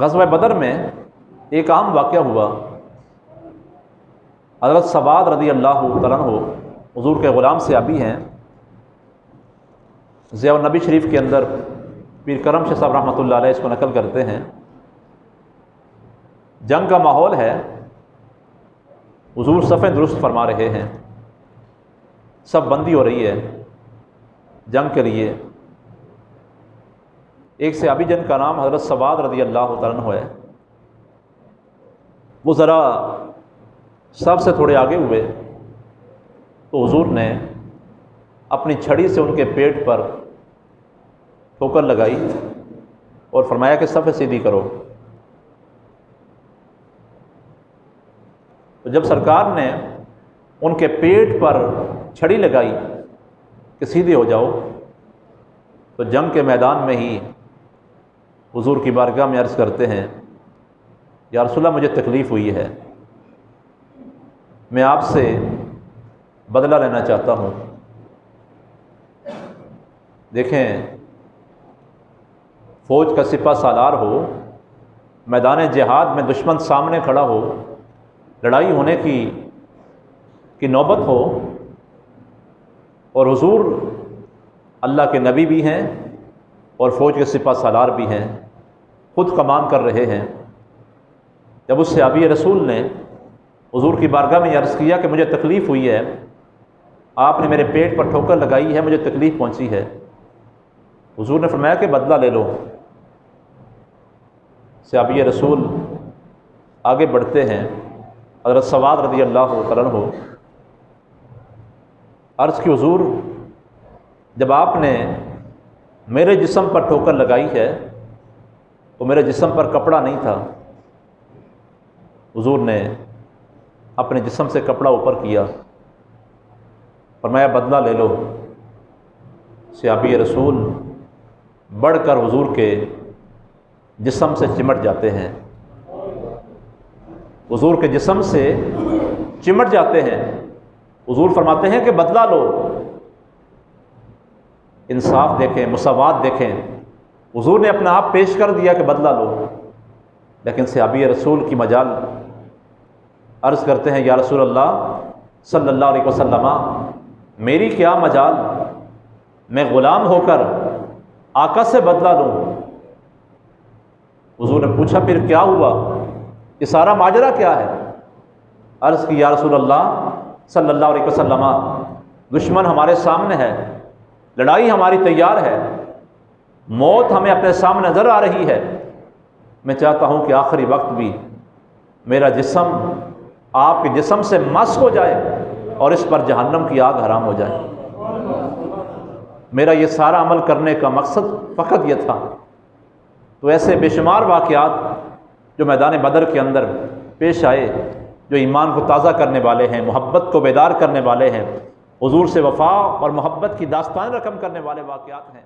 غزوہ بدر میں ایک عام واقعہ ہوا۔ حضرت ثبات رضی اللہ تعالیٰ عنہ حضور کے غلام صحابی ہیں، ضیاء النبی شریف کے اندر پیر کرم شاہ صاحب رحمۃ اللہ علیہ اس کو نقل کرتے ہیں۔ جنگ کا ماحول ہے، حضور صفیں درست فرما رہے ہیں، سب بندی ہو رہی ہے جنگ کے لیے۔ ایک صحابی جن کا نام حضرت ثبات رضی اللہ تعالیٰ عنہ ہے، وہ ذرا سب سے تھوڑے آگے ہوئے تو حضور نے اپنی چھڑی سے ان کے پیٹ پر ٹھوکر لگائی اور فرمایا کہ صف سیدھی کرو۔ تو جب سرکار نے ان کے پیٹ پر چھڑی لگائی کہ سیدھے ہو جاؤ، تو جنگ کے میدان میں ہی حضور کی بارگاہ میں عرض کرتے ہیں، یا رسول اللہ مجھے تکلیف ہوئی ہے، میں آپ سے بدلہ لینا چاہتا ہوں۔ دیکھیں، فوج کا سپہ سالار ہو، میدان جہاد میں دشمن سامنے کھڑا ہو، لڑائی ہونے کی نوبت ہو، اور حضور اللہ کے نبی بھی ہیں اور فوج کے سپہ سالار بھی ہیں، خود کمان کر رہے ہیں۔ جب اس صحابی رسول نے حضور کی بارگاہ میں یہ عرض کیا کہ مجھے تکلیف ہوئی ہے، آپ نے میرے پیٹ پر ٹھوکر لگائی ہے، مجھے تکلیف پہنچی ہے، حضور نے فرمایا کہ بدلہ لے لو۔ صحابی رسول آگے بڑھتے ہیں، حضرت ثبات رضی اللہ تعالیٰ عنہ عرض کی، حضور جب آپ نے میرے جسم پر ٹھوکر لگائی ہے تو میرے جسم پر کپڑا نہیں تھا، حضور نے اپنے جسم سے کپڑا اوپر کیا، فرمایا بدلہ لے لو۔ صحابی رسول بڑھ کر حضور کے جسم سے چمٹ جاتے ہیں، حضور کے جسم سے چمٹ جاتے ہیں۔ حضور فرماتے ہیں کہ بدلہ لو۔ انصاف دیکھیں، مساوات دیکھیں، حضور نے اپنا آپ پیش کر دیا کہ بدلہ لو، لیکن صحابی رسول کی مجال عرض کرتے ہیں، یا رسول اللہ صلی اللہ علیہ وسلم میری کیا مجال، میں غلام ہو کر آقا سے بدلہ لوں۔ حضور نے پوچھا پھر کیا ہوا، یہ سارا ماجرا کیا ہے؟ عرض کی، یا رسول اللہ صلی اللہ علیہ وسلم دشمن ہمارے سامنے ہے، لڑائی ہماری تیار ہے، موت ہمیں اپنے سامنے نظر آ رہی ہے، میں چاہتا ہوں کہ آخری وقت بھی میرا جسم آپ کے جسم سے مس ہو جائے اور اس پر جہنم کی آگ حرام ہو جائے۔ میرا یہ سارا عمل کرنے کا مقصد فقط یہ تھا۔ تو ایسے بے شمار واقعات جو میدان بدر کے اندر پیش آئے، جو ایمان کو تازہ کرنے والے ہیں، محبت کو بیدار کرنے والے ہیں، حضور سے وفا اور محبت کی داستان رقم کرنے والے واقعات ہیں۔